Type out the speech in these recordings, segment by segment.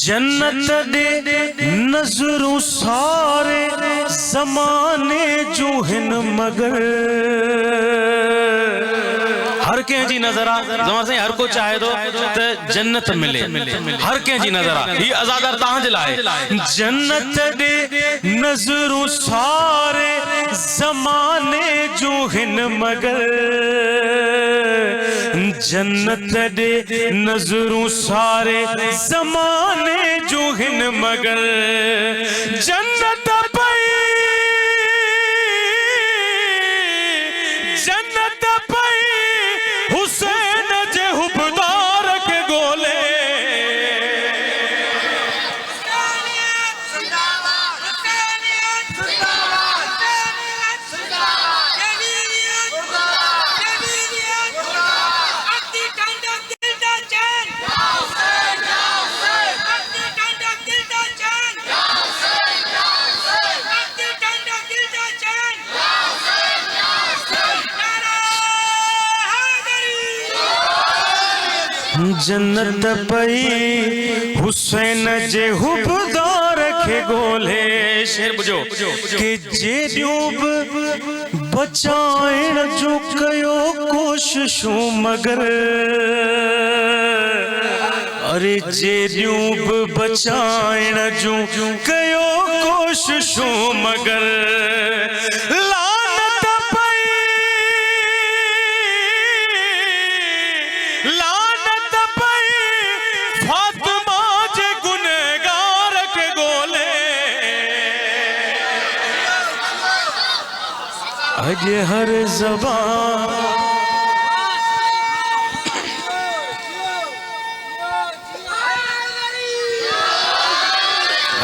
जन्नत दे नजरों सारे जमाने जो हिन मगर हर कंहिं जी नज़र ज़माने से हर को चाहे तो जन्नत मिले हर कंहिं जी नज़र ही आज़ादर तहां जे लाए जन्नत दे नजरों सारे जमाने जो हिन मगर जन्नत दे नजरों सारे जमाने जो हिन मगर जन्नत पई जन्नत पई हुसैन जे हुबदार के गोले जन्नत पई हुसैन जे हुबदार के गोले शेर बुझो के जे ड्यूब बचाइण जो कयो कोशिशूं मगर अरे जे ड्यूब बचाइण जो कयो कोशिशूं मगर अज हर ज़बान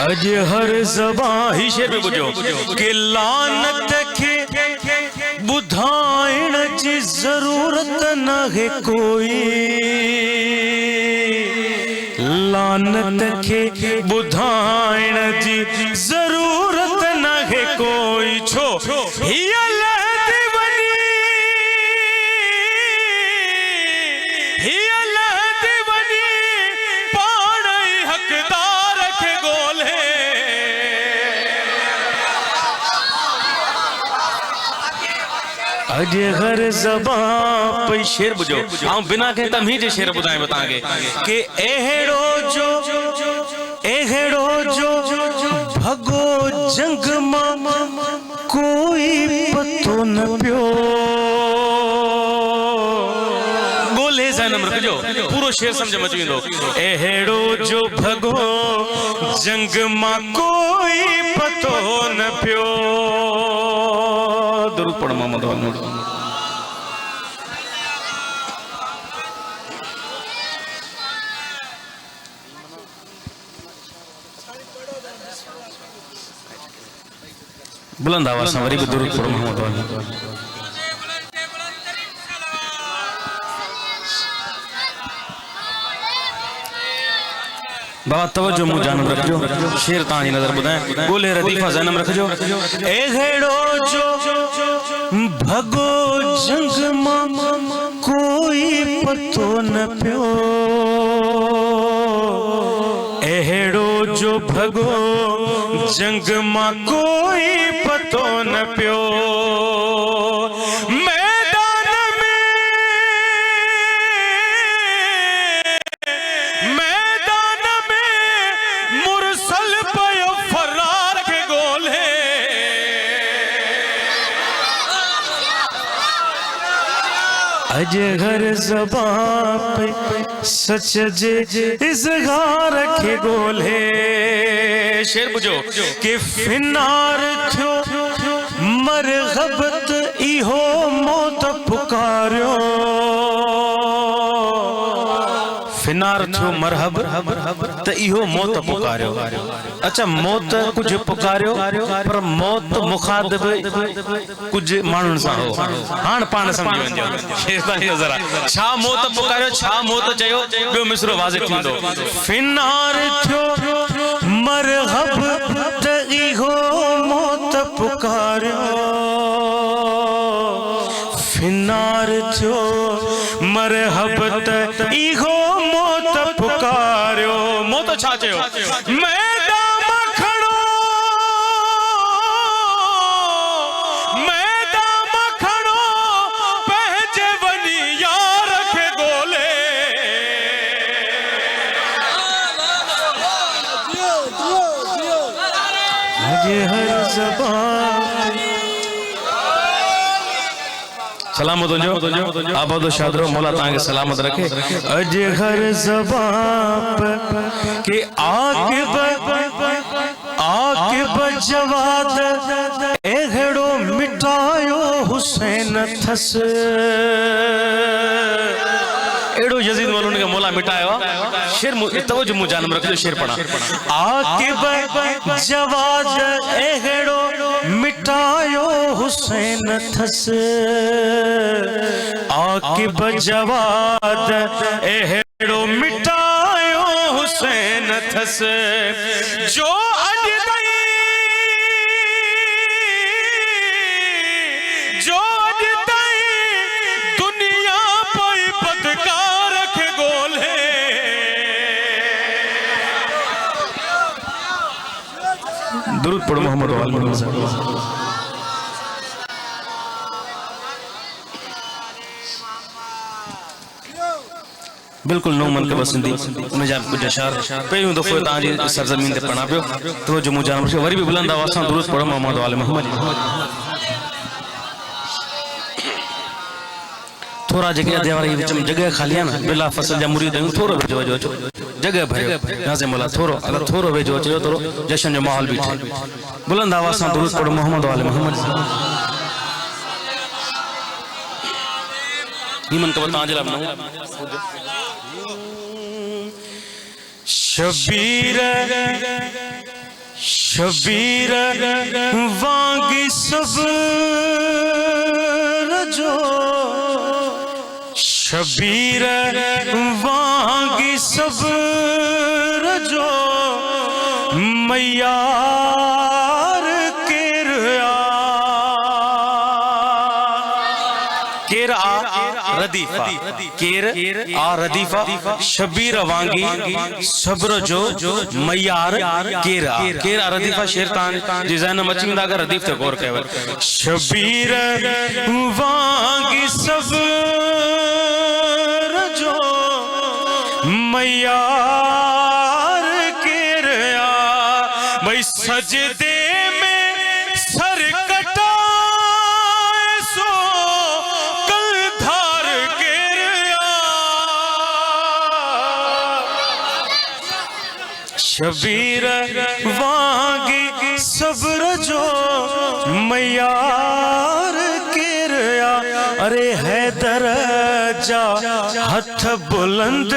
अज हर ज़बान ही शेर में बुझो के लानत के बुधाइण जी जरूरत न है कोई लानत के बुधाइण जी जरूरत न है कोई छो ही अज हर ज़बान पे शेर बुझो आऊं बिना के तमहीद जे शेर बुधाए बतांगे के एहड़ो जो भगो जंग मां कोई पतो न पियो गोले ज़हन में रखजो पूरो शेर समझ में अची वेंदो एहड़ो जो भगो जंग मां कोई पतो न पियो दरूद पढ़ मोहम्मद बुलंद आवाज से वरी दरूद पढ़ मोहम्मद बाबा तवज्जो मु जानम रखजो शेर ताजी नजर बुधाए गोले रदीफा ज़हन में रखजो एहड़ो जो भगो जंग मां कोई पतो न पियो एहड़ो जो भगो जंग मां कोई पतो न पियो अज हर ज़बान पे सच जे इज़हार के गोले शेर बुझो के फिनार थियो मरग़बत इहो मौत पुकारियो फिनार थियो मरहब त इहो मौत पुकारियो अच्छा मौत कुछ पुकारियो पर मौत मुखातिब कुछ माण्हुनि सां हो हाण पाण समझी वञो जरा छा मौत पुकारियो छा मौत चयो ॿियो मिसरो वाज़िह थींदो फिनार थियो मरहब त इहो मौत पुकारियो फिनार थियो मरहब त इहो मौत पुकारियो मौत छा चयो मैदान मखणो मैदान मखणो पंहिंजे वनी यार खे ॻोल्हे अॼु हर ज़बान सलामत हो आबाद शादरो मौला तांगे सलामत रखे अज हर ज़बान के आकिब जवाद एहड़ो मिटायो हुसैन थस एड़ो यजीद मौलून का मौला मिटायो शेर तवज्जो मु जानम रखो शेर पढ़ा आकिब जवाद एहड़ो मिटायो हुसैन थस आकिब जवाद एहड़ो मिटायो हुसैन थस जो अज ताईं दुनिया पोई बदकार खे ॻोल्हे दुरूद पढ़ो मोहम्मद वाले बिल्कुल नो मन के बसंदी में जा कुछ अशार पहियों दफो ताजी सरजमीन ते पढ़ा पियो तो जो मु जान वरी भी बुलंद आवाज सां दुरूद पढ़ो मोहम्मद वाले मोहम्मद थोड़ा जगह देवारी विच में जगह खाली है ना बिला फसल जा मुरीद थोरो वेजो अचो जगह भरियो नाज़िम मोला थोरो अगर थोरो वेजो अचो थोरो जश्न जो माहौल बीठे बुलंद आवाज सां दुरूद पढ़ो मोहम्मद वाले मोहम्मद ईमन का बता जला ना शबीर शबीर वांगी सब्र जो शबीर वांगी सब्र जो मैयार केर आ रदीफा केर आ रदीफा शबीर वांगी सब्र जो मैयार केर आ रदीफा शेर तान डिजाइन मची में अगर रदीफ ते गौर कयो शबीर वांगी सब्र जो मैयार केर आ भाई सजदे में सर कटाए सो कलधार केर आ शबीर वांगी सब्र जो मैयार केर आ अरे हैदर जा हथ बुलंद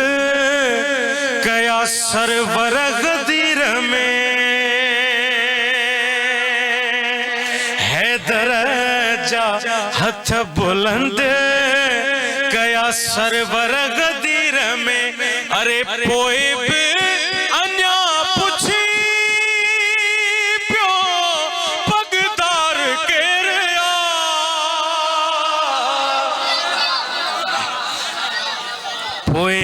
कया सरवर गदीर में हैदर जा हथ बुलंद कया सरवर गदीर में अरे पोए भी अन्या पुछी प्यो पगदार केर आ पोए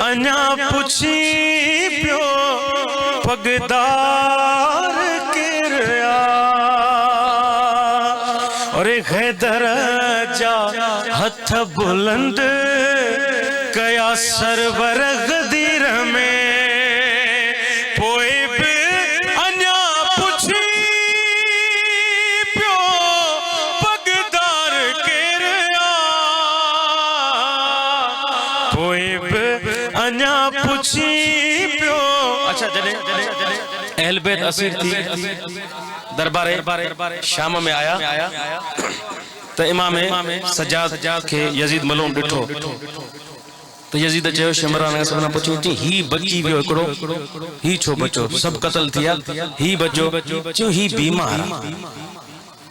अन्या पुछी प्यो पगदार केर आ और हैदर जा हथ बुलंद कया सरवर गदीर में पोए भी अन्या पुछी प्यो पगदार केर आ पोए भी अन्या पुछी प्यो अच्छा जने अहल बैत असीर थी दरबारे शाम में आया तो इमाम सज्जाद के यजीद मलूम डिठो तो यजीद चयो शमरान सभना पुछो ही बची वियो एकड़ो ही छो बचो सब कत्ल थिया ही बचो चयो ही बीमार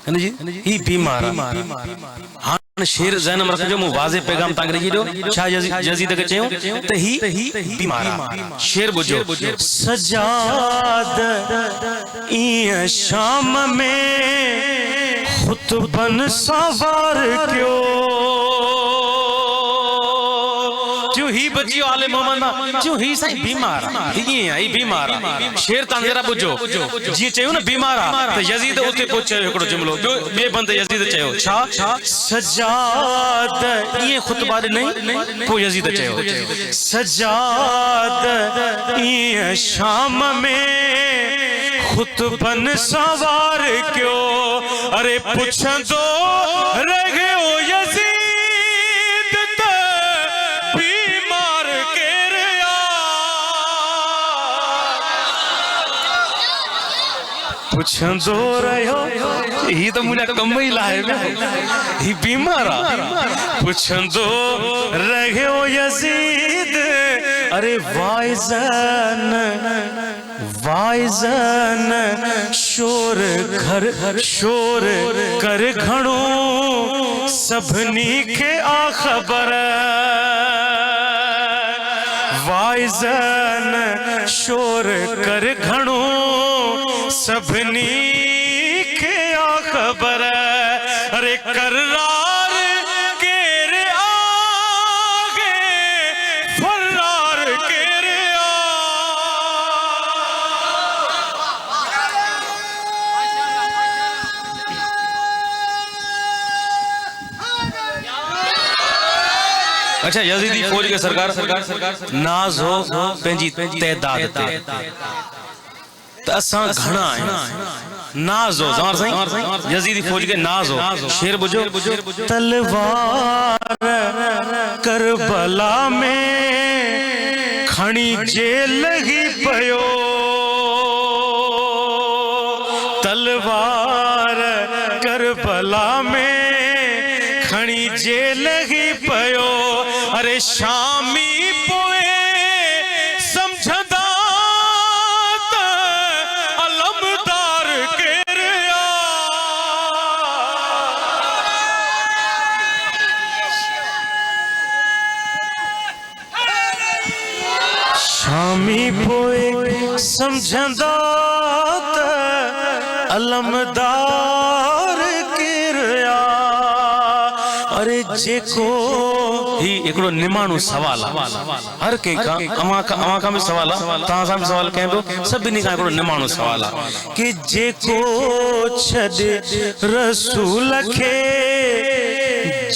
है जी ही बीमार हां शेर ज़हन रखजो मु वाज़े पैगाम तांग रखी दो छा यजीद के चयो त ही बीमार शेर बुझो सज्जाद ई शाम में खुतबन सवार क्यों ही बची आले मोहम्मद जो ही साईं बीमार ही आई बीमार शेर तां जरा बुझो जी चयो न बीमार तो यजीद उते पहुंचे एकड़ो जुमलो जो बे बंदे यजीद चयो छा सजाद ये खुतबा नहीं को यजीद चयो सजाद ये शाम में खुतबन सवार क्यों अरे पुछन दो रह गयो यजीद ते बीमार के रिया पुछन दो रहो ही तो मुझे कम ही लाए ही बीमार पुछन दो रह गयो यजीद अरे वाइजन वाइजन शोर कर घणो सबनी के आ खबर वाइजन शोर कर घणो सबनी के आ खबर अरे करार केर आगे फरार केर अच्छा यजीदी फौज के सरकार नाज हो पंहिंजी तइदाद ते त असां घणा आहियूं नाज हो ज़मार साईं यजीदी फौज के नाज हो शेर बुझो तलवार करबला में खणी जेल लगी पयो तलवार करबला में खणी जेल लगी पयो अरे शामी पोए समझदा त अलमदार केरिया शामी पोए समझदा त अलमदार केरिया अरे जेको ही एकड़ो निमाणो सवाल हर के का अमा का भी सवाल ता सा भी सवाल कहबो सभिनी का एकड़ो निमाणो सवाल कि जेको छदे रसूल के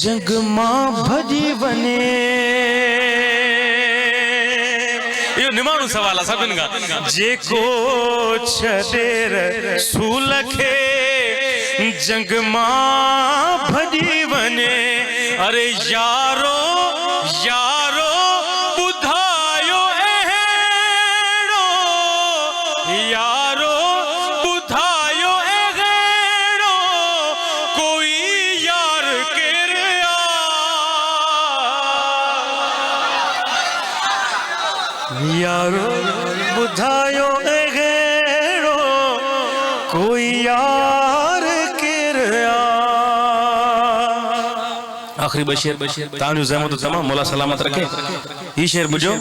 जंग मां भजी वने यो निमाणो सवाल है सभिनी का जेको छदे रसूल के जंग मां भजी वने अरे यारो यारो बुधायो एहेड़ो यारो बुधायो एहेड़ो कोई यार केरिया यारो बुधायो एहेड़ो कोई यार केरिया आखिरी बशीर तांजो ज़हमत तमाम मौला सलामत रखे ये शेर बुझो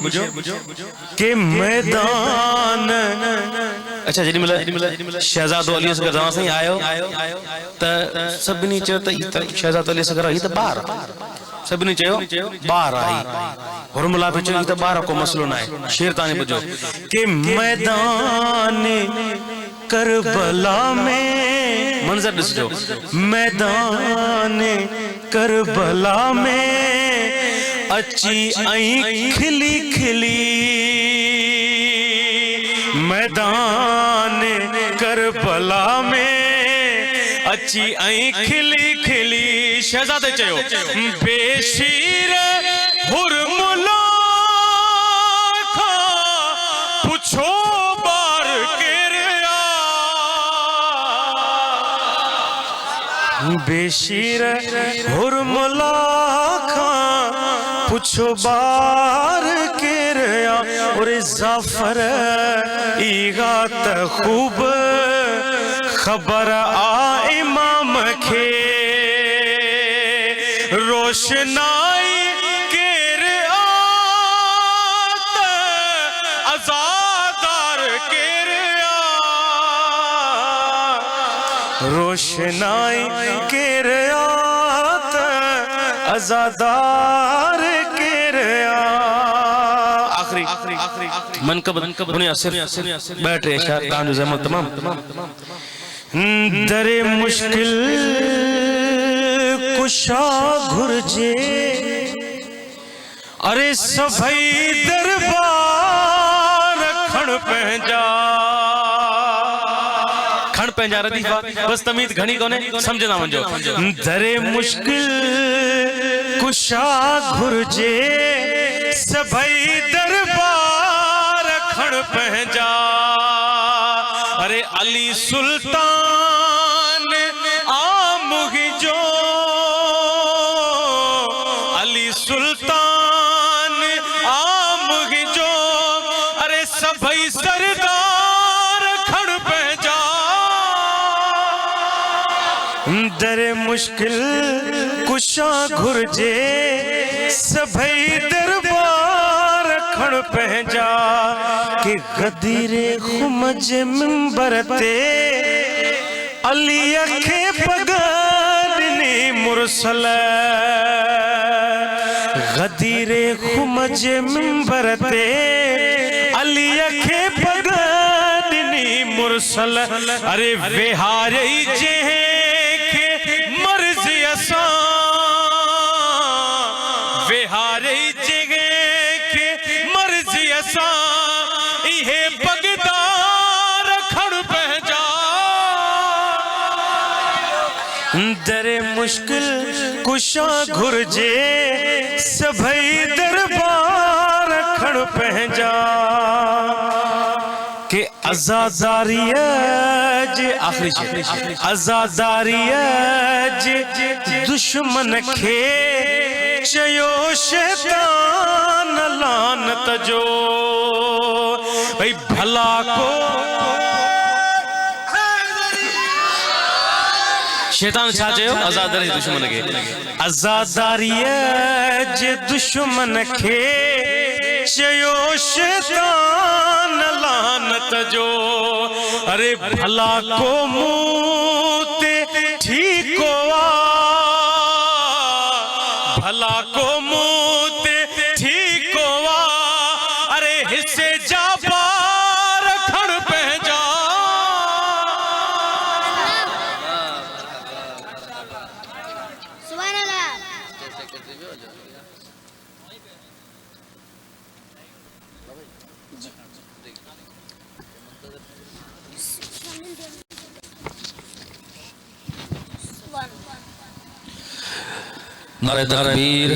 के मैदान अच्छा जड़ी मिला शहजादो अली असगर जहां से आयो त सबनी चयो त शहजादो अली असगर ही त बाहर सबनी चयो बाहर आई हुरमुला पे चयो त बाहर को मसलो ना है शेर ताने बुझो के मैदान करबला में मंजर दिसजो मैदान करबला में अची आई खिली खिली मैदान करबला में अची आई खिली खिली शहजादे चयो बेशीर हुरमुला खा पुछो बार केरिया बेशीर हुरमुला खा पुछो बार केरिया और जाफर ईगा त खूब खबर आ इमाम के रोशनाई केर आत आजादार केर रोशनाई केर आत आजादार केर मनकब दुनिया सिर्फ बैठ रहे शार तान जो जमा तमाम दरे मुश्किल कुशा घुरजे अरे सभई दरबार खण पंहिंजा रदीफा बस तमीद घणी कोने समझना वंजो दरे मुश्किल कुशा घुरजे सभई दरबार खण पंहिंजा अरे अली सुल्तान आमुही जो अली सुल्तान आमुही जो अरे सभई सरदार खण पंहिंजा दरे मुश्किल कुशा घुरजे सभई दरबार खण पंहिंजा कि गदीरे खुमज मिंबर ते अली खे पगड़नी मुरसल गदीरे खुमज मिंबर ते अली खे पगड़नी मुरसल अरे विहारे जे मर्जी असा विहारे के मर्जी असा इहे पगदार खड़ पंहिंजा दरे मुश्किल कुशा घुरजे सभई दरबार खड़ पंहिंजा के आजादारिया जे आखिरी शेर आजादारिया जे दुश्मन खे चयो शैतान लानत जो भाई भला को शैतान छा चयो आजादारी दुश्मन खे आजादारिया जे दुश्मन खे चयो शैतान लानत जो अरे भला को मुते ठीको भला को मुते ठीको अरे हिस्से जा बार खण पंहिंजा सुभान अल्लाह नारे तकबीर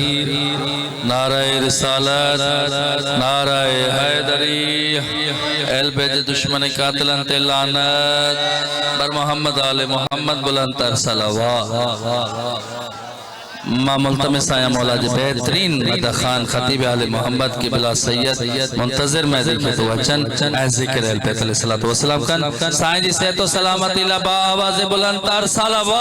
नारे रिसालत नारे हैदरी एल बेज दुश्मन कातिलन ते लानत बर मोहम्मद आले मोहम्मद बुलंदतर सलावत मां मुल्तमिस आया मौला जी बेहतरीन मदह खान खतीब आले मोहम्मद की बिला सैयद मुंतजिर में देखे तो वचन ए जिक्र अल पैत अलैहिस्सलातु वस्सलाम कन साईं जी से तो सलामती ला बा आवाज बुलंदतर सलावत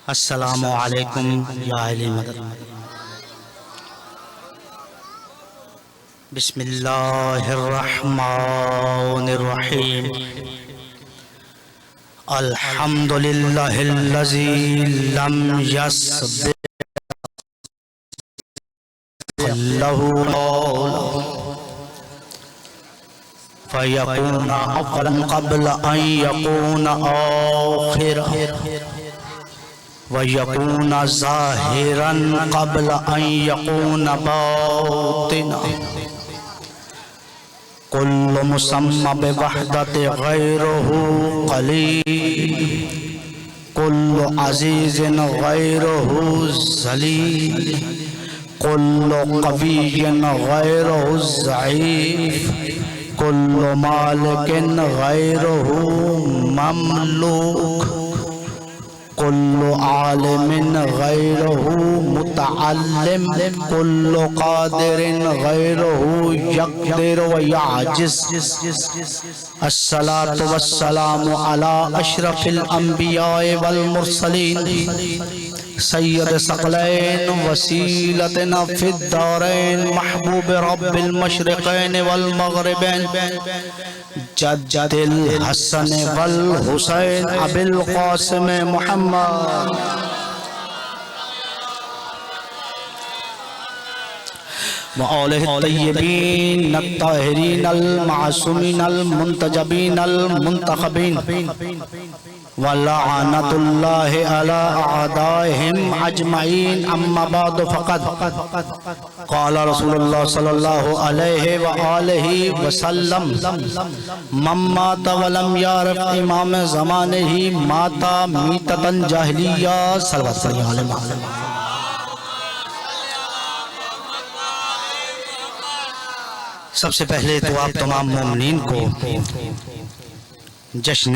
अस्सलामु अलैकुम या अहले मदद। बिस्मिल्लाहिर्रहमानिर्रहीम। अल्हम्दुलिल्लाहिल्लज़ी लम यस्बिक़ लहू फयकून अव्वलन क़ब्ल अन यकून आखिरन वयकून ज़ाहिरन क़ब्ल अन यकून बातिना। कुल्लु मुसम्मा बिवहदति गैरुहु क़लील, कुल्लु अज़ीज़िन गैरुहु ज़लील, कुल्लु क़विय्यिन गैरुहु ज़ईफ़, कुल्लु मालिकिन गैरुहु ममलूक, कुल्लु आलिमिन गैरुहु मुतअल्लिम, कुल्लु कादिरिन गैरुहु यक़दिर व याजिज़। अस्सलातु वस्सलामु अला अशरफिल अंबियाए वल मुरसलीन, सय्यद सकलैन वसीलतना फिद्दारैन, महबूब रब्बिल मशरिक़ैन वल मग़रिबैन, जद्दिल हसन वल हुसैन अबिल क़ासिम मुहम्मद। व आलिहि तय्यबीन अत्ताहिरीन अल मासूमीन अल मुंतजबीन अल मुंतखबीन, व लअनतुल्लाहि अला अअदाइहिम अजमईन। अम्मा बाद फ़क़द क़ाल रसूलुल्लाह सल्लल्लाहु अलैहि व आलिहि वसल्लम, मन माता व लम यारिफ इमाम ज़मानिही माता मीततन जाहिलिया। सल्लल्लाहु अलैहि वसल्लम। सबसे पहले तो आप तमाम मोमिनीन को जश्न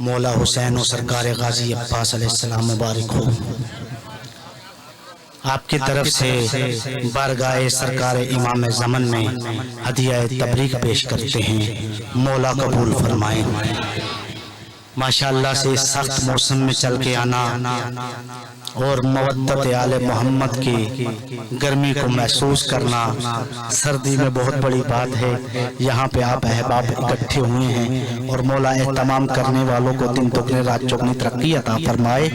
मौला हुसैन और सरकार गाजी अब्बास अलैहिस्सलाम मुबारक हो। आपकी तरफ से बारगाह सरकार इमाम ज़मन में हदिया तबरीक पेश करते हैं, मौला कबूल फरमाएं। माशाअल्लाह से सख्त मौसम में चल के आना और मवद्दत आले मोहम्मद की गर्मी को महसूस करना सर्दी में बहुत बड़ी बात है। यहाँ पे आप अहबाब इकट्ठे हुए हैं और मौला तमाम करने वालों को दिन दुगने रात चौगनी तरक्की अता फरमाए,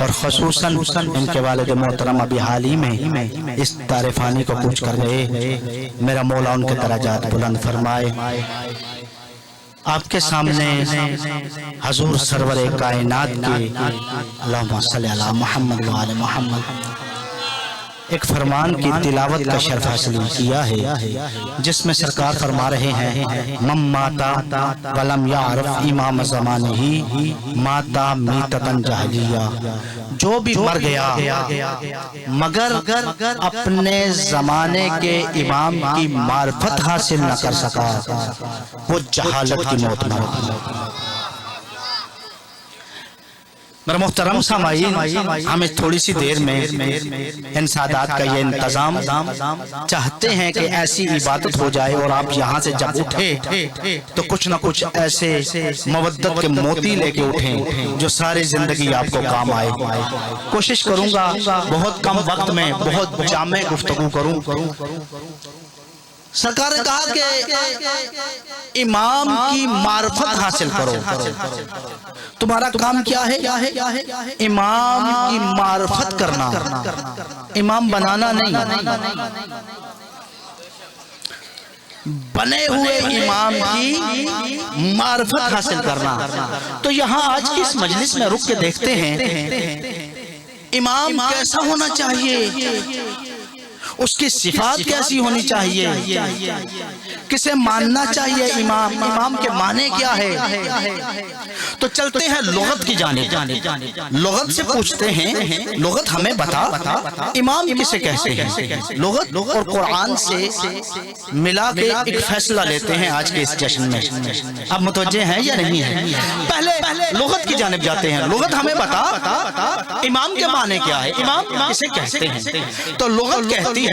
और खसूसन इनके वालिद मोहतरम अभी हाल ही में इस तारिफानी को पूछ कर गए, मेरा मौला उनके दराजात बुलंद फरमाए। आपके सामने हजूर सरवर कायनात के अल्लाहुम्मा सल्ली अला मुहम्मद व आले मुहम्मद एक फरमान की तिलावत का शर्फ हासिल किया है, जिसमें सरकार फरमा रहे हैं, मम माता वलम यारिफ इमाम ज़मानिही माता मीततन जाहिलिया। जो भी मर गया मगर अपने जमाने के इमाम की मार्फत हासिल न कर सका, वो जहालत की मौत मरा। मेरा मोहतरम सामाईन, हमें थोड़ी सी देर में इन सादात का ये इंतजाम चाहते हैं कि ऐसी इबादत हो जाए और आप यहाँ से जब उठे तो कुछ न कुछ ऐसे मवद्दत के मोती लेके उठें जो सारी जिंदगी आपको काम आए। कोशिश करूंगा बहुत कम वक्त में बहुत जामे गुफ्तगू करूं। सरकार ने कहा कि इमाम की मार्फत हासिल करो। तुम्हारा काम क्या है? इमाम की मार्फत करना, इमाम बनाना नहीं, बने हुए इमाम की मार्फत हासिल करना। तो यहाँ आज की इस मजलिस में रुक के देखते हैं इमाम कैसा होना चाहिए, उसकी सिफात कैसी होनी चाहिए, किसे मानना चाहिए, इमाम के माने क्या है। तो चलते हैं लुगत की जानिब। लुगत से पूछते हैं, लुगत हमें बता इमाम किसे कहते हैं। लुगत और कुरान से मिला के एक फैसला लेते हैं आज के इस जश्न में। अब मुतवज्जे हैं या नहीं है? पहले लुगत की जानिब जाते हैं। लुगत हमें बता इमाम के माने क्या है, इमाम किसे कहते हैं। तो लुगत कहती है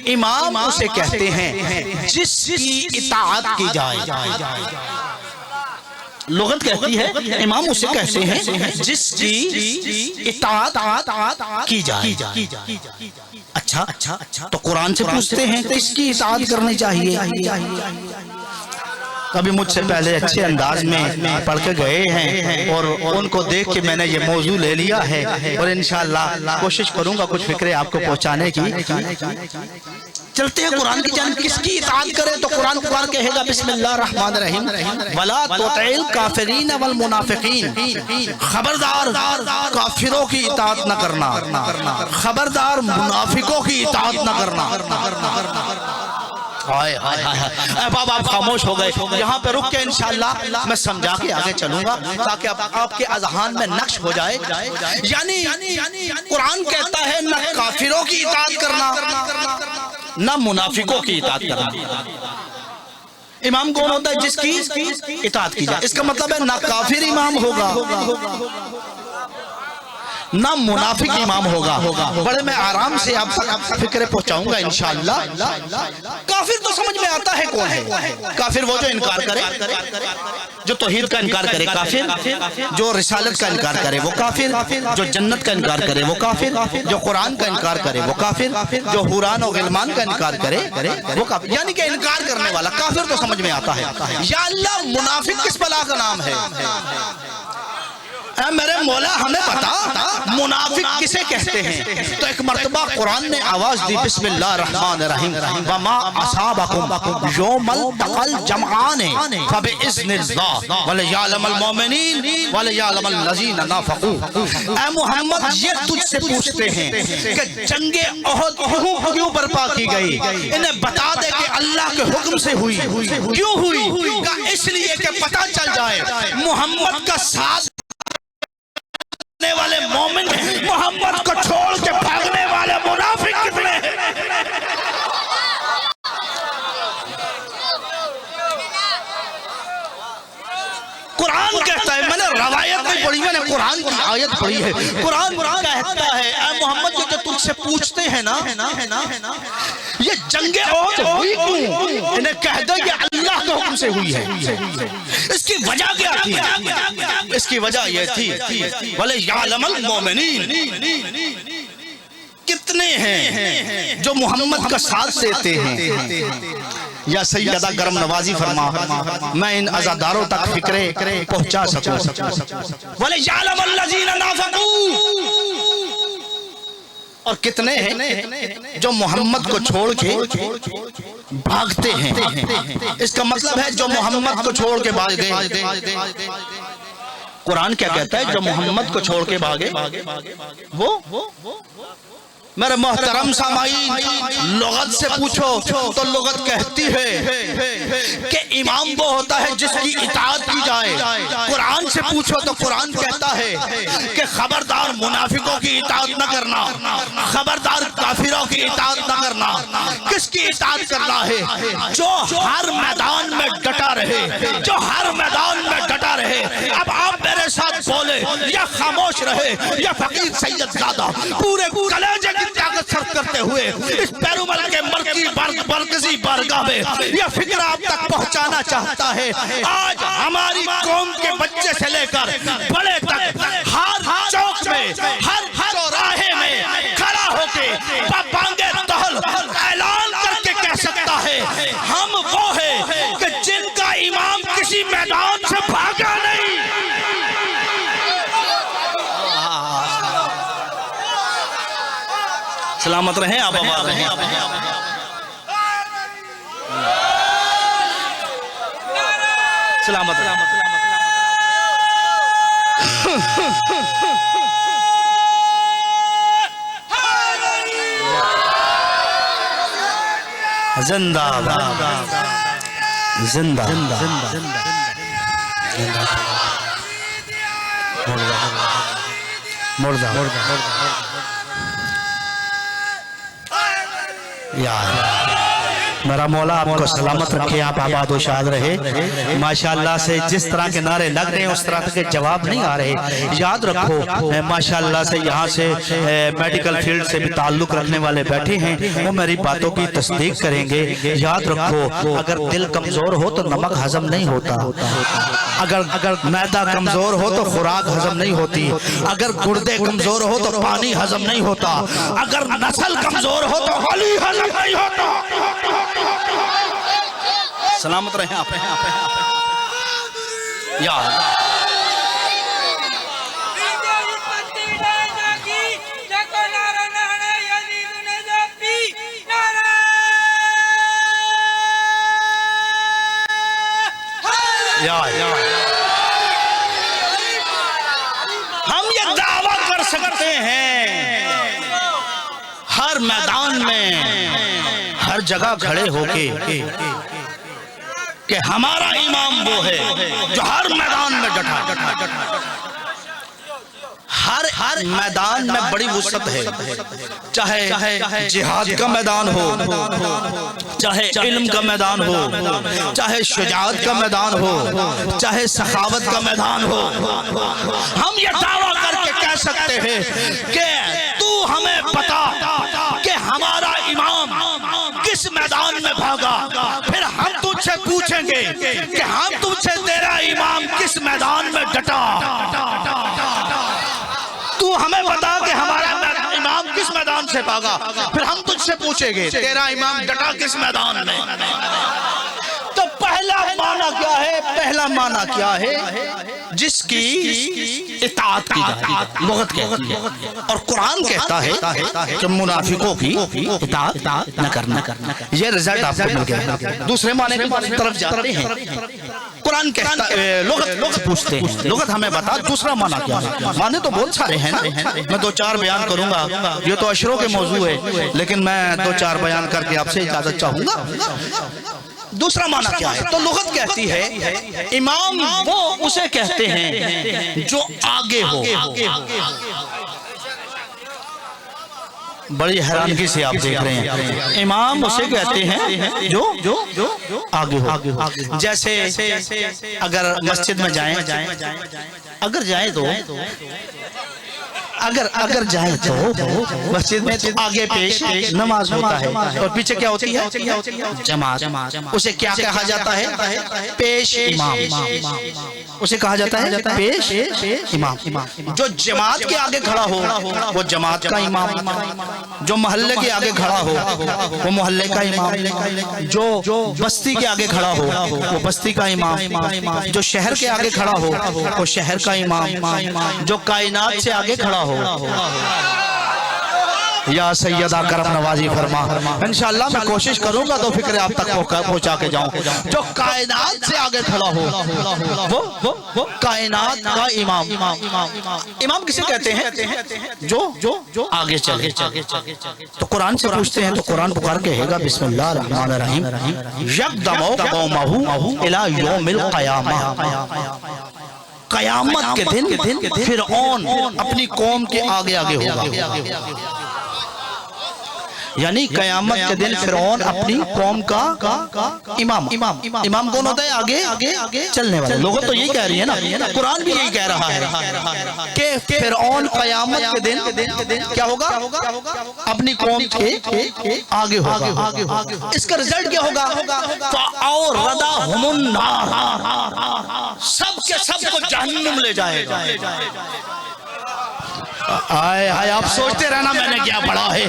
इमाम उसे कहते हैं जिसकी इताअत की जाए। लुगत कहती है इमाम उसे कहते हैं जिसकी इताअत की जाए। अच्छा, तो कुरान से पूछते हैं किसकी इताअत करनी चाहिए। कभी मुझसे पहले अच्छे अंदाज में पढ़ के गए हैं और उनको देख के मैंने ये मौजू ले लिया है और इंशाअल्लाह कोशिश करूंगा कुछ फिक्रे आपको पहुंचाने की। चलते हैं कुरान की जानिब। किसकी इताअत करें तो कुरान कहेगा बिस्मिल्लाहिर रहमानिर रहीम, वला तुतिल काफिरीन वल मुनाफिकीन। खबरदार काफिरों की इताअत न करना, खबरदार मुनाफिकों की इताअत न करना। बाबा आप खामोश हो गए। यहाँ पे रुक के इंशाअल्लाह मैं समझा के आगे चलूंगा ताकि आपके अज़हान में नक्श हो जाए। यानी कुरान कहता है न काफिरों की इताअत करना न मुनाफिकों की इताअत करना। इमाम कौन होता है? जिसकी इताअत की जाए। इसका मतलब है ना काफिर इमाम होगा ना मुनाफिक इमाम होगा। बड़े मैं आराम से आप फिक्र पहुंचाऊंगा इंशाअल्लाह। काफिर तो समझ में आता है कौन है। काफिर वो जो इनकार करे, जो तौहीद का इनकार करे काफिर, जो रिसालत का इनकार करे वो काफिर, जो जन्नत का इनकार करे वो काफिर, जो कुरान का इनकार करे वो काफिर, जो हुरान और गिलमान का इनकार करे वो काफिर। यानी कि इनकार करने वाला काफिर तो समझ में आता है। या अल्लाह, मुनाफिक किस बला का नाम है? मेरे मौला हमें बता मुनाफिक किसे कहते हैं? तो एक मर्तबा कुरान ने आवाज दी, बिस्मिल्लाहिर्रहमानिर्रहीम, वमा असाबकुम यौमल तक़ल जमआन फबिइज़्निल्लाह वलियअलमल मोमिनीन वलियअलमल लज़ीना नाफ़क़ू। ऐ मोहम्मद, ये तुझसे पूछते हैं कि जंगे ओहद क्यों बर्पा की गई? इन्हें बता दे कि अल्लाह के हुक्म से हुई। क्यों हुई? इसलिए कि पता चल जाए मोहम्मद का साथ वाले मोमिन, मोहम्मद को छोड़ के भागने वाले मुनाफिक कितने हैं? कुरान कहता है, मैंने रवायत नहीं पढ़ी, मैंने कुरान की आयत पढ़ी है। कुरान कहता है, ऐ मोहम्मद, जो तुझसे पूछते हैं ना ये जंगे ओहद हुई क्यों? इन्हें कह दो कि अल्लाह के हुक्म से हुई है। इसकी वजह क्या थी? इसकी वजह यह थी वलियअलमल मोमिनीन, कितने हैं जो मोहम्मद का साथ देते हैं। या सैयदा गरम नवाजी फरमा, मैं इन अज़ादारों तक फिक्रे पहुंचा सकूं। वलियअलमल लज़ीना नाफ़क़ू, और कितने हैं जो मोहम्मद को छोड़ के भागते हैं। इसका मतलब है जो मोहम्मद को छोड़ के भाग गए। कुरान क्या कहता है? जो मोहम्मद को छोड़ के भागे वो मेरे मोहतरम सामाईन, लुगत से पूछो तो लुगत कहती है कि इमाम वो होता है जिसकी इताअत की जाए। कुरान से पूछो तो कुरान कहता है कि खबरदार मुनाफिकों की इताअत न करना, खबरदार काफिरों की इताअत न करना। किसकी इताअत करना है? जो हर मैदान में डटा रहे, जो हर मैदान में डटा रहे। अब आप मेरे साथ बोले या खामोश रहे या फकीर सैयदजादा पूरे कलेजे की ताकत सर्व करते हुए इस पेरुमल के मरकजी बारगाह में यह फिक्र आप तक पहुंचाना चाहता है। आज हमारी कौम के बच्चे से लेकर बड़े तक हर चौक में, हर चौराहे में खड़ा होके बांगे तहल ऐलान करके कह सकता है, हम वो है कि जिनका इमाम किसी मैदान से भागा नहीं। सलामत रहें आप, आबाद रहें। सलामत रहें। जिंदाबाद, जिंदाबाद, मुर्दा यार, मेरा मौला आपको सलामत रखे, आप आबाद व शाद रहे। माशाअल्लाह से जिस तरह के नारे लग रहे हैं उस तरह के जवाब नहीं आ रहे। याद रखो, माशाअल्लाह से यहाँ से मेडिकल फील्ड से भी ताल्लुक रखने वाले बैठे हैं, वो मेरी बातों की तस्दीक करेंगे। याद रखो, अगर दिल कमजोर हो तो नमक हजम नहीं होता, अगर मैदा कमजोर हो तो खुराक हजम नहीं होती, अगर गुर्दे कमजोर हो तो पानी हजम नहीं होता, अगर नस्ल कमजोर हो तो अली हजम नहीं होता। सलामत रहे आप, यार। हम ये दावा कर सकते हैं हर मैदान में, हर जगह खड़े होके कि हमारा इमाम वो है जो हर मैदान में डटा, हर मैदान में बड़ी वुसअत है, चाहे जिहाद का मैदान हो, चाहे इल्म का मैदान हो, चाहे शुजाअत का मैदान हो, चाहे सखावत का मैदान हो। हम ये दावा करके कह सकते हैं कि तू हमें बता कि हमारा इमाम किस मैदान में भागा, फिर हम तुझसे पूछेंगे कि हम तुझसे तेरा इमाम किस मैदान में डटा। तू हमें बता कि हमारा इमाम किस मैदान से भागा, फिर हम तुझसे पूछेंगे तेरा इमाम डटा किस मैदान में। तो पहला माना क्या है? पहला माना क्या है? जिसकी इताअत की जाती है, लुगत कहती है, और कुरान कहता है कि मुनाफिकों की इताअत न करना। ये रिजल्ट आपको मिल गया। दूसरे माने की तरफ जाते हैं, कुरान कहता है, लुगत पूछते हैं, लुगत हमें बता दूसरा माना क्या है। माने तो बहुत सारे हैं ना, मैं 2-4 बयान करूंगा, ये तो अशरों के मौजू है, लेकिन मैं 2-4 बयान करके आपसे इजाजत चाहूंगा। दूसरा माना क्या है? तो लुगत कहती है इमाम वो उसे कहते हैं जो आगे हो। बड़ी हैरानगी से आप देख रहे हैं, इमाम उसे कहते हैं जो आगे हो। जैसे अगर मस्जिद में जाएं, अगर जाए तो अगर जाए तो मस्जिद में तो आगे पेश नमाज होता है, और पीछे क्या होती है? जमात। उसे क्या कहा जाता है? पेश इमाम। उसे कहा जाता है पेश इमाम। जो जमात के आगे खड़ा हो वो जमात का इमाम, जो मोहल्ले के आगे खड़ा हो वो मोहल्ले का इमाम, जो बस्ती के आगे खड़ा हो वो बस्ती का इमाम, जो शहर के आगे खड़ा हो वो शहर का इमाम, जो कायनात से आगे खड़ा हो। या सैयदा करम नवाजी फरमा। इंशाअल्लाह मैं कोशिश करूंगा तो फिक्र आप तक पहुंचा के जाऊं। जो कायनात से आगे खड़ा हो वो कायनात का इमाम। इमाम किसे कहते हैं? जो आगे चले। तो कुरान से पूछते हैं तो कुरान पुकार के कहेगा बिस्मिल्लाह रहमान रहीम यक़दमु कौमहु इला यौमिल क़यामा। कयामत के दिन फिरऔन अपनी कौम के आगे आगे होगा। यानी कयामत के दिन फिरौन अपनी कौम का इमाम कौन होता है? आगे चलने वाला। लोग तो यही कह रही है ना, कुरान भी यही कह रहा है कि फिरौन कयामत के दिन क्या होगा? अपनी कौम के आगे होगा। इसका रिजल्ट क्या होगा? सबके सबको जहन्नुम ले जाएगा। आए आप सोचते रहना मैंने क्या पढ़ा है।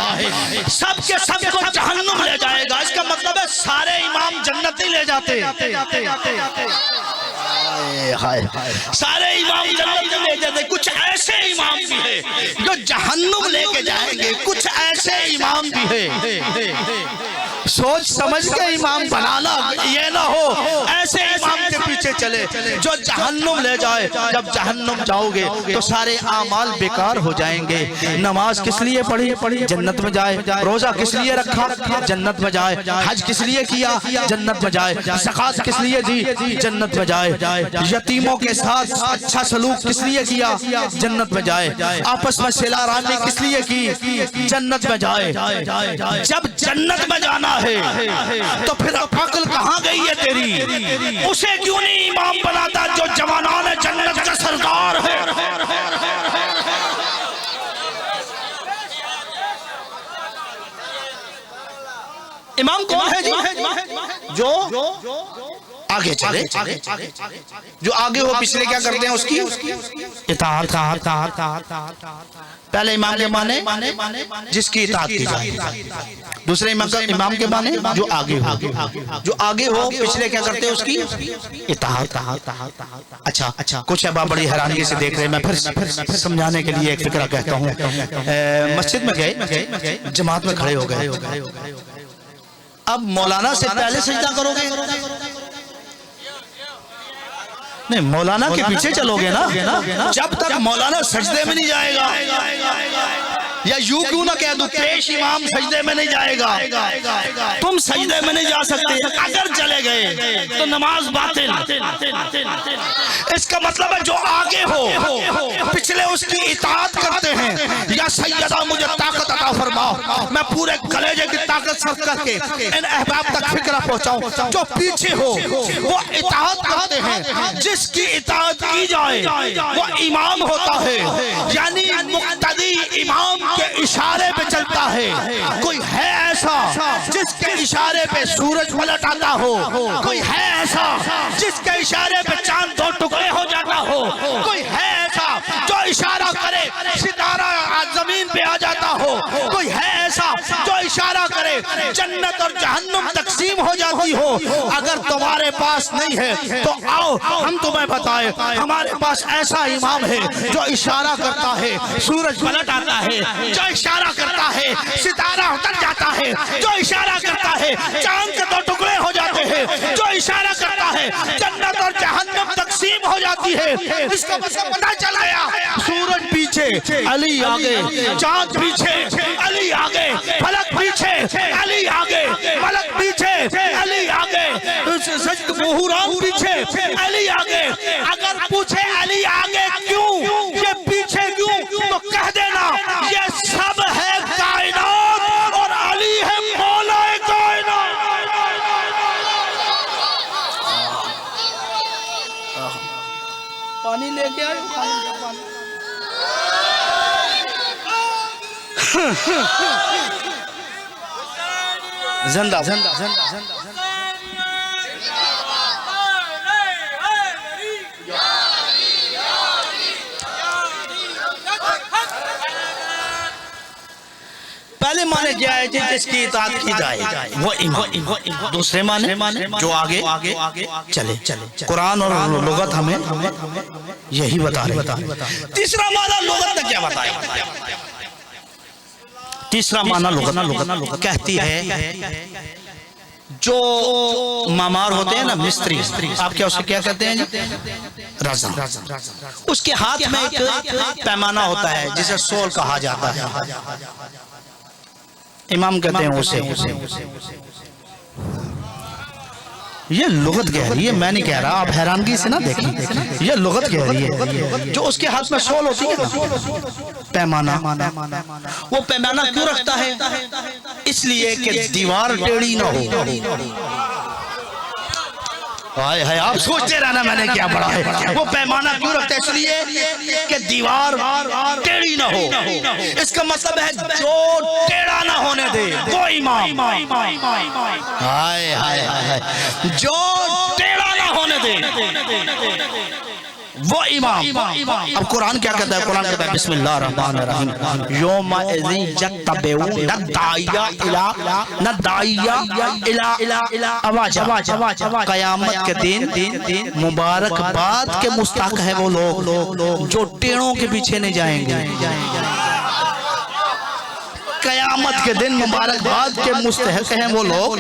सबके सबको जहन्नुम ले जाएगा, इसका मतलब है सारे इमाम जन्नती ले जाते। सारे इमाम जन्नत ले जाते। कुछ ऐसे इमाम भी है जो जहन्नुम लेके जाएंगे, कुछ ऐसे इमाम भी है। सोच समझ के इमाम बनाना, ये ना हो ऐसे इमाम के पीछे चले जो जहन्नुम ले जाए। जब जहन्नुम जाओगे तो सारे आमाल बेकार हो जाएंगे। नमाज किस लिए पढ़ी? जन्नत में जाए। रोजा किस लिए रखा? जन्नत में जाए। हज किस लिए किया? जन्नत में जाए। ज़कात किस लिए दी? जन्नत में जाए। यतीमों के साथ अच्छा सलूक किस लिए किया? जन्नत में जाए। आपस में सिला राहमी किस लिए की? जन्नत में जाए। जब जन्नत में जाना है तो फिर अक्ल कहाँ गई है तेरी? उसे क्यों नहीं इमाम बनाता जो जवानान जन्नत का सरदार है? इमाम कौन है जी? जो आगे चले। जो आगे हो पिछले क्या करते हैं? उसकी इताअत। पहले इमाम के माने जिसकी इताअत की जाए। दूसरे इमाम के माने जो आगे हो। जो आगे हो पिछले क्या करते हैं? उसकी इताअत। अच्छा कुछ अब बड़ी हैरानगी से देख रहे हैं। मैं फिर समझाने के लिए एक फिक्रा कहता हूँ। मस्जिद में गए, जमात में खड़े हो गए। अब मौलाना से पहले सजदा करोगे? नहीं, मौलाना के पीछे चलोगे ना। जब तक मौलाना सजदे में नहीं जाएगा या यूं क्यों ना कह दूं पेश इमाम सजदे में नहीं जाएगा, तुम सजदे में नहीं जा सकते, अगर चले गए तो नमाज बातिल। इसका मतलब है जो आगे हो पिछले उसकी इताअत करते हैं। या सैयदा मुझे ताकत अता फरमाओ, मैं पूरे कलेजे की ताकत सर्फ करके इन अहबाब तक फिक्र पहुंचाऊं। जो पीछे हो वो इताअत करते हैं, जिसकी इताअत की जाए वो इमाम होता है, यानी मुक्तदी इमाम के इशारे पे चलता है। कोई है ऐसा जिसके इशारे पे सूरज पलट आता हो, कोई है ऐसा जिसके इशारे पे चांद दो टुकड़े हो जाता हो, कोई है ऐसा जो इशारा करे सितारा जमीन पे आ जाता हो, कोई है ऐसा जो इशारा करे जन्नत और जहन्नुम तकसीम हो जाती हो। अगर तुम्हारे पास नहीं है तो आओ हम तुम्हें बताएं, हमारे पास ऐसा इमाम है जो इशारा करता है सूरज पलट आता है, जो इशारा करता है सितारा उतर जाता है, जो इशारा करता है चांद के दो टुकड़े हो जाते हैं, जो इशारा करता है जन्नत और जहन्नम तकसीम हो जाती है। इसका मतलब पता चल गया, सूरज पीछे अली आगे, चांद पीछे अली आगे, फलक पीछे अली आगे, फलक पीछे अली आगे, मुहूराम पीछे अली आगे। अगर पूछे अली आगे क्यों, ये पीछे क्यों, तो कह देना ये सब है कायनात और अली है मौला कायनात। पानी लेके आए जिंदा जिंदा जिंदा पहले माने जाए जिसकी इताअत की जाए वो इमाम, दूसरे माने जो आगे चले। कुरान और लुगत हमें यही बता रहे। तीसरा माना लुगत ने क्या बताया? तीसरा माना लुगत कहती है जो मामार होते हैं ना, मिस्त्री, आप क्या उसे क्या कहते हैं? रज़ा। उसके हाथ में एक पैमाना होता है जिसे सोल कहा जाता है, इमाम कहते हैं उसे। ये लुगत कह रही है, मैं नहीं कह रहा, आप हैरानगी से ना देखें, ये लुगत कह रही है। जो उसके हाथ में सोल होती है पैमाना, वो पैमाना क्यों रखता है? इसलिए कि दीवार टेढ़ी ना हो। हाय हाय, आप सोचते रहना मैंने क्या पढ़ा है। वो पैमाना क्यों रखता है? इसलिए कि दीवार टेढ़ी ना हो। इसका मतलब है जो टेढ़ा ना होने दे वो इमाम। हाय हाय हाय, जो टेढ़ा ना होने दे वो इमाम। अब कुरान क्या कहता है? कुरान कहता है बिस्मिल्लाहिर रहमानिर रहीम, यौमा इज़िन यत्तबिऊन नदाइया इला अवाज। क़यामत के दिन मुबारकबाद के मुस्ताक है वो लोग जो टेढ़ों के पीछे नहीं जाएंगे। कयामत के दिन मुबारकबाद के मुस्तहक हैं वो लोग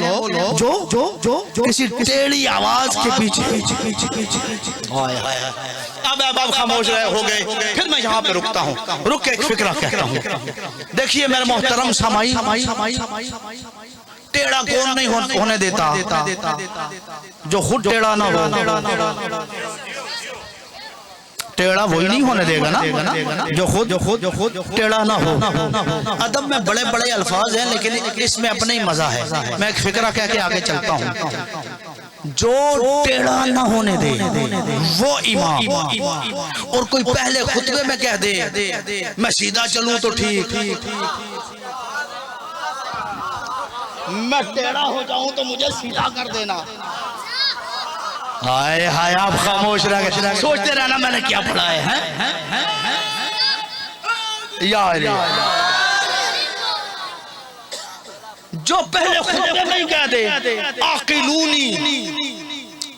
जो किसी टेढ़ी आवाज के पीछे। अब खामोश रहे हो गए, फिर मैं यहाँ पे रुकता हूँ, रुक के एक फिक्रा कहता हूँ। देखिए मेरे मोहतरम समाई, टेढ़ा कौन नहीं होने देता? जो खुद टेढ़ा ना हो। टेढ़ा वही नहीं होने देगा ना जो खुद टेढ़ा ना हो। अदब में बड़े बड़े अल्फाज हैं, लेकिन इसमें अपने ही मजा है। मैं एक फिक्रा कह के आगे चलता हूँ। जो टेढ़ा ना होने दे वो इमाम। और कोई पहले खुतबे में कह दे मैं सीधा चलूं तो ठीक, मैं टेढ़ा हो जाऊं तो मुझे सीधा कर देना। हाय हाय, आप खामोश रह गए, सोचते रहना मैंने क्या पढ़ा है? यार जो पहले खुद नहीं कह दे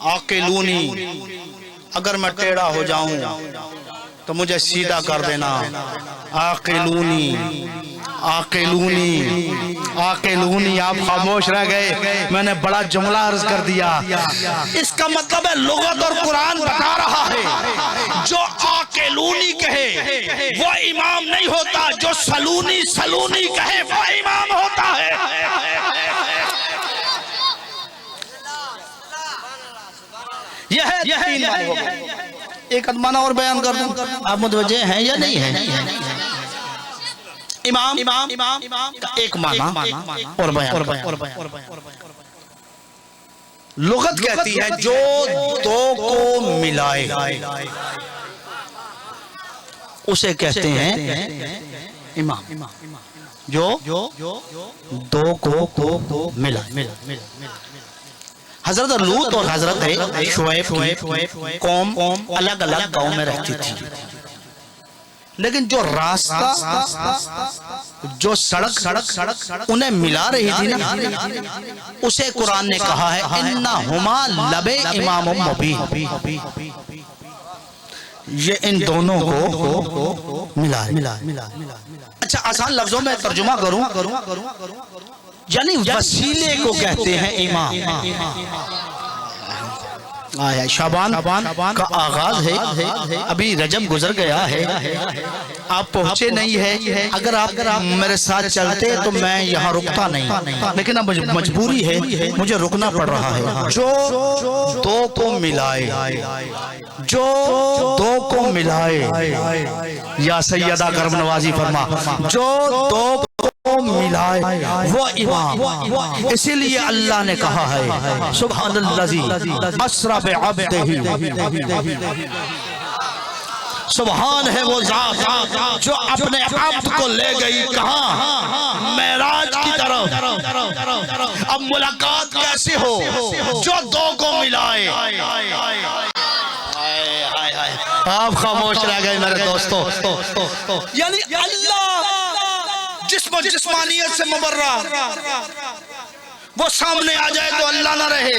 आकिलूनी, अगर मैं टेढ़ा हो जाऊं तो मुझे सीधा कर देना। आकिलूनी, आप खामोश रह गए, मैंने बड़ा जुमला अर्ज कर दिया। इसका मतलब है लुगत और कुरान बता रहा है जो आकिलूनी कहे वो इमाम नहीं होता, जो सलूनी सलूनी कहे वो इमाम होता है। यह एक अदमाना और बयान कर दूं, आप मुतवज्जे हैं या नहीं है? इमाम का एक माना और बयान। लुगत कहती है जो दो को मिलाए उसे कहते हैं इमाम। जो दो को मिला। हजरत लूत और हजरत शुएब कौम अलग अलग गांव में रहती थी, लेकिन जो रास्ता जो सड़क उन्हें मिला रही थी ना, उसे कुरान ने कहा है इन्ना हुमा लबे इमाम मुबीन। ये इन दोनों को मिला। अच्छा, आसान लफ्जों में तर्जुमा करूं, यानी वसीले को कहते हैं इमाम। आया शाबान का आगाज है, अभी रजब गुजर गया है, आप पहुंचे नहीं है। अगर आप मेरे साथ चलते तो मैं यहाँ रुकता नहीं, लेकिन अब मजबूरी है, मुझे रुकना पड़ रहा है। जो दो को मिलाए, जो दो को मिलाए, या सैयदा करम नवाजी फरमा, जो दो मिलाए वो इमाम। इसीलिए अल्लाह ने कहा है सुब्हानल्लाजी अस्रा बिअब्दिही, सुभान है वो जात जो अपने अब्द को ले गई कहाँ? मेराज की तरफ। अब मुलाकात कैसे हो? जो दो को मिलाए। आप खामोश रह गए मेरे दोस्तों। यानी अल्लाह जिस्मानियत से मुबर्रा, वो सामने आ जाए तो अल्लाह ना रहे,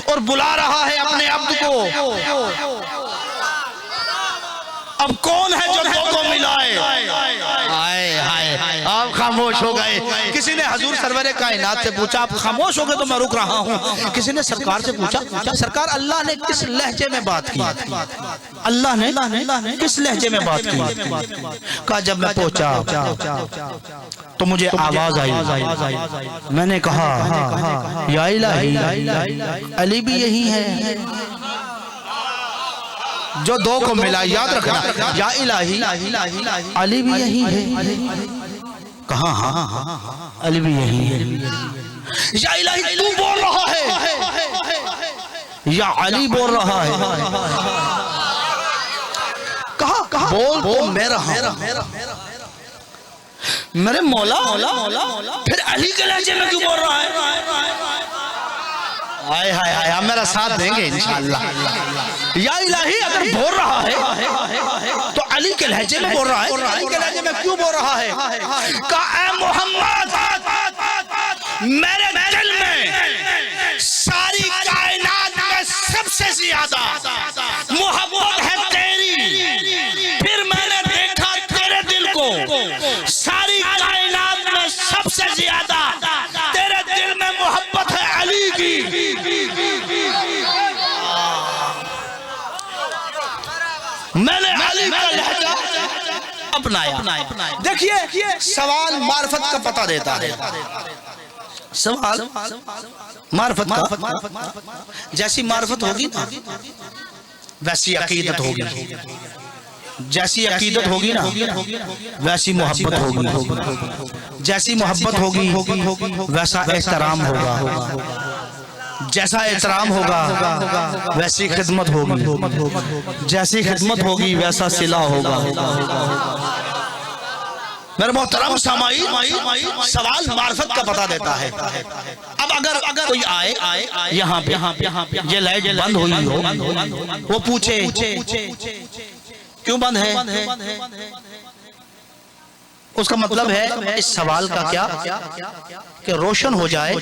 और बुला रहा है अपने अब्द को। अब कौन है जो दो को मिलाए? हाय आप खामोश हो गए। किसी ने हजूर सरवरे कायनात से पूछा, आप खामोश हो गए तो मैं रुक रहा हूँ। किसी ने सरकार से पूछा, सरकार अल्लाह ने किस लहजे में बात की? अल्लाह ने किस लहजे में बात की? कहा जब मैं पहुंचा तो मुझे आवाज आई, मैंने कहा या इलाही अली भी यही है जो दो को मिला। याद रखना, या इलाही अली भी यही है। कहा हाँ अली भी यही है। या इलाही तू बोल रहा है या अली बोल रहा है? कहा बोल तो मैं रहा, मेरे मौला फिर अली के लहजे में क्यों बोल रहा है? हाय हाय हाय, आप मेरा साथ देंगे इंशाअल्लाह। या इलाही अगर बोल रहा है तो अली के लहजे में बोल रहा है, अली के लहजे में क्यों बोल रहा है? कहा ऐ मोहम्मद, मेरे दिल में सारी कायनात में सबसे ज्यादा मोहब्बत है तेरी। फिर मैंने देखा तेरे दिल को सारी कायनात में सबसे ज्यादा तेरे दिल में मोहब्बत है अली की। मैंने अली का लहजा अपनाया। देखिए, सवाल मार्फत का पता देता है। सवाल मार्फत का, जैसी मार्फत होगी ना वैसी अकीदत होगी, जैसी अकीदत होगी ना वैसी मोहब्बत होगी, जैसी मोहब्बत होगी वैसा एहतराम होगा, जैसा एहतराम होगा वैसी खिदमत होगी, जैसी खिदमत होगी वैसा सिला होगा। मेरे मोहतरम सामाई, सवाल मार्फत का पता देता है। अब अगर कोई आए यहाँ पे ये लाइट बंद हुई हो, वो पूछे क्यों बंद है, उसका मतलब है इस सवाल का क्या कि रोशन हो जाए,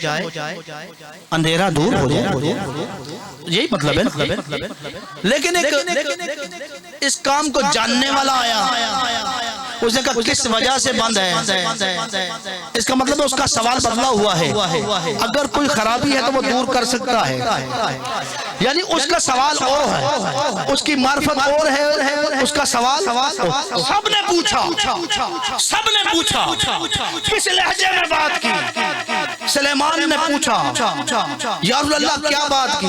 अंधेरा दूर हो जाए, यही मतलब है। लेकिन एक इस काम को जानने वाला आया उसने कहा किस वजह से बंद है, इसका मतलब है उसका सवाल बदला हुआ है। अगर कोई खराबी है तो वो दूर कर सकता है, यानी उसका सवाल और है, उसकी मार्फत और है, उसका सवाल। सबने पूछा, सबने पूछा, किस लहजे में बात की? सुलेमान ने पूछा, या अल्लाह क्या बात की?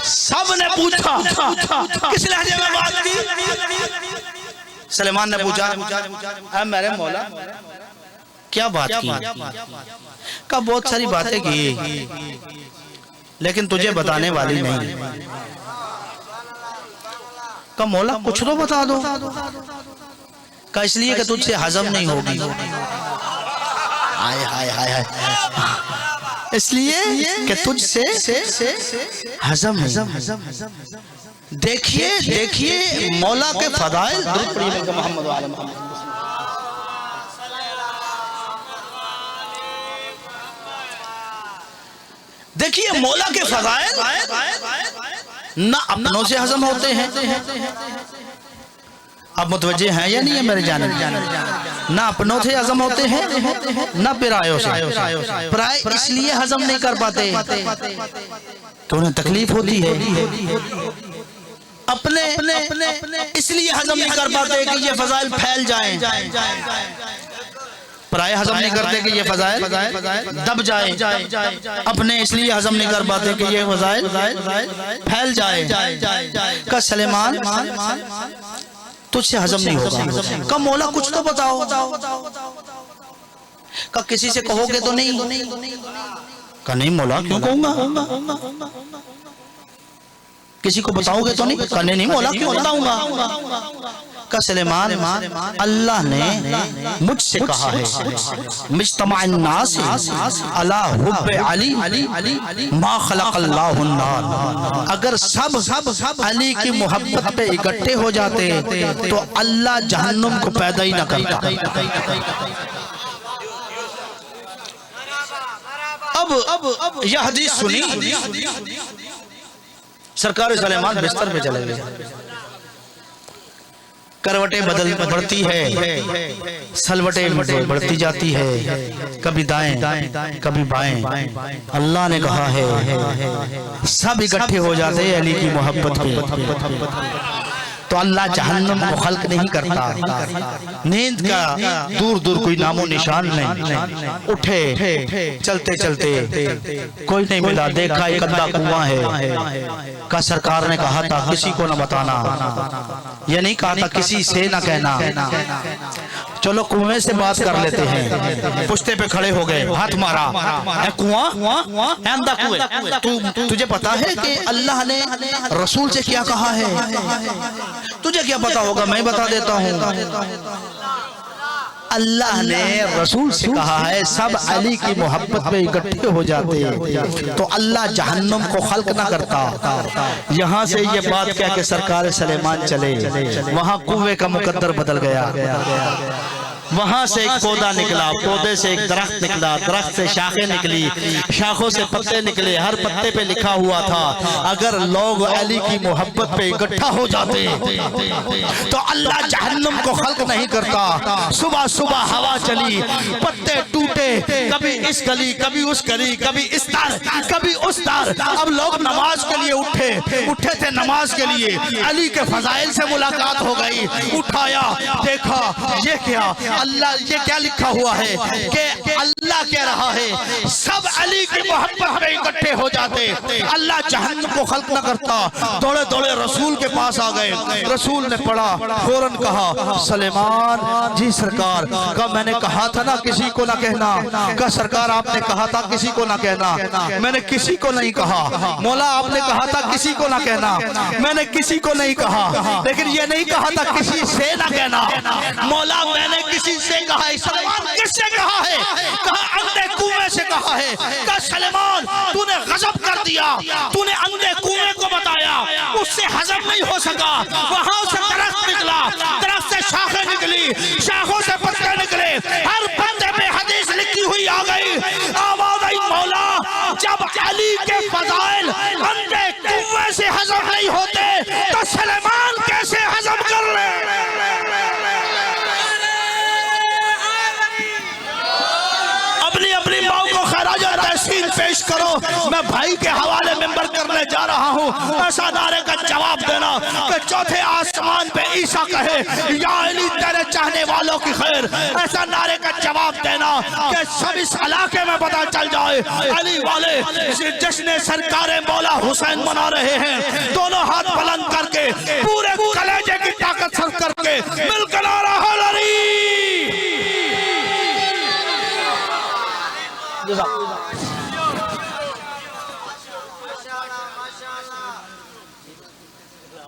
सबने पूछा, किस लहजे में बात की? सुलेमान ने पूछा, ऐ मेरे मौला क्या बात की? कहा बहुत सारी बातें की, लेकिन तुझे बताने वाली नहीं। कहा मौला कुछ तो बता दो। कहा इसलिए कि तुझसे हजम नहीं होगी। हाय हाय हाय हाय, इसलिए कि तुझसे हजम नहीं। देखिए देखिए मौला के फदाइल, देखिए मौला के फजाइल ना अपनों से हजम होते हैं। अब मुतवज्जे हैं या नहीं है मेरे जाने? ना अपनों से हजम होते हैं ना पिरायों से। पराए इसलिए हजम नहीं कर पाते कि उन्हें तकलीफ होती है, अपने इसलिए हजम नहीं कर पाते कि ये फजाइल फैल जाएं। पराए हजम नहीं करते कि ये फजाइल दब जाए, अपने इसलिए हजम नहीं कर पाते कि ये फजाइल फैल जाए। का सुलेमान तुझसे हजम नहीं होगा। का मौला कुछ तो बताओ। का किसी से कहोगे तो नहीं? का नहीं मौला क्यों कहूंगा, किसी को बताओगे तो नहीं? कहने नहीं मौला क्यों बताऊंगा। का सुलेमान अल्लाह ने मुझसे कहा है, मुज्तमअन नास अला हुब्बे अली मा खलक़ल्लाहु अन्नार। अगर सब अली की मोहब्बत पे इकट्ठे हो जाते तो अल्लाह जहन्नुम को पैदा ही न करता। अब यह हदीस सुनी, सरकार सुलेमान बिस्तर पे चले गए। करवटें बढ़ती है, सलवटें बढ़ती जाती है, कभी दाएं कभी बाएं। अल्लाह ने कहा है सब इकट्ठे हो जाते हैं अली की मोहब्बत पे, तो अल्लाह जहन्नम को खल्क नहीं करता। नींद का दूर दूर कोई नामो निशान नहीं। उठे चलते चलते कोई नहीं मिला, देखा एक अद्धा कुआं है। का सरकार ने कहा था किसी को न बताना, ये नहीं कहा था किसी से न कहना। चलो कुएं से बात कर लेते हैं। पुश्ते पे खड़े हो गए, हाथ मारा, कुआं तुझे पता है कि अल्लाह ने रसूल से क्या कहा है? तुझे क्या पता होगा, मैं बता देता हूँ। अल्लाह ने रसूल से कहा है सब अली की मोहब्बत पे इकट्ठे हो जाते तो अल्लाह जहन्नुम को खल्क ना करता। यहाँ से ये बात कह के सरकार सुलेमान चले, वहाँ कुएं का मुकद्दर बदल गया। वहां से एक पौधा निकला, पौधे से एक दरख्त निकला, दरख्त से शाखें निकली, शाखों से पत्ते निकले। हर पत्ते पे लिखा हुआ था अगर लोग अली की मोहब्बत पे इकट्ठा हो जाते तो अल्लाह जहन्नुम को खल्क नहीं करता। सुबह सुबह हवा चली, पत्ते टूटे, कभी इस गली कभी उस गली, कभी इस तार कभी उस तार। अब लोग नमाज के लिए उठे थे नमाज के लिए। अली के फजाइल से मुलाकात हो गई, उठाया, देखा ये क्या अल्लाह, ये क्या लिखा हुआ है कि अल्लाह कह रहा है सब अली की मोहब्बत में इकट्ठे हो जाते, अल्लाह जहन्नम को खल्क न करता। दौड़े दौड़े रसूल के पास आ गए। रसूल ने पढ़ा, फौरन कहा सुलेमान जी सरकार का मैंने कहा था ना किसी को ना कहना। का सरकार आपने कहा था किसी को ना कहना, मैंने किसी को नहीं कहा। मौला आपने कहा था किसी को ना कहना, मैंने किसी को नहीं कहा। लेकिन ये नहीं कहा था किसी से ना कहना। मौला मैंने किसी से कहा है। सुलेमान किससे कहा है? कहा अंधे कुएं से कहा है। कहा सुलेमान तूने गजब कर दिया, तूने अंधे कुएं को बताया, उससे हजम नहीं हो सका। वहां से दरख्त निकला, दरख्त से शाखें निकली, शाखों से पत्ते निकले, हर पत्ते पे हदीस लिखी हुई आ गई। आवाज आई मौला जब अली के फजाइल अंधे कुएं से हजम नहीं होते तो सुलेमान कैसे हजम कर ले? पेश करो। मैं भाई के हवाले मिंबर करने जा रहा हूँ। ऐसा नारे का जवाब देना कि चौथे आसमान पे ईसा कहे या अली तेरे चाहने वालों की खैर। ऐसा नारे का जवाब देना कि सब इस इलाके में पता चल जाए अली वाले जश्न सरकारे मौला हुसैन मना रहे हैं। दोनों हाथ बुलंद करके पूरे कलेजे की ताकत सर करके मिलकर आ रहा अली।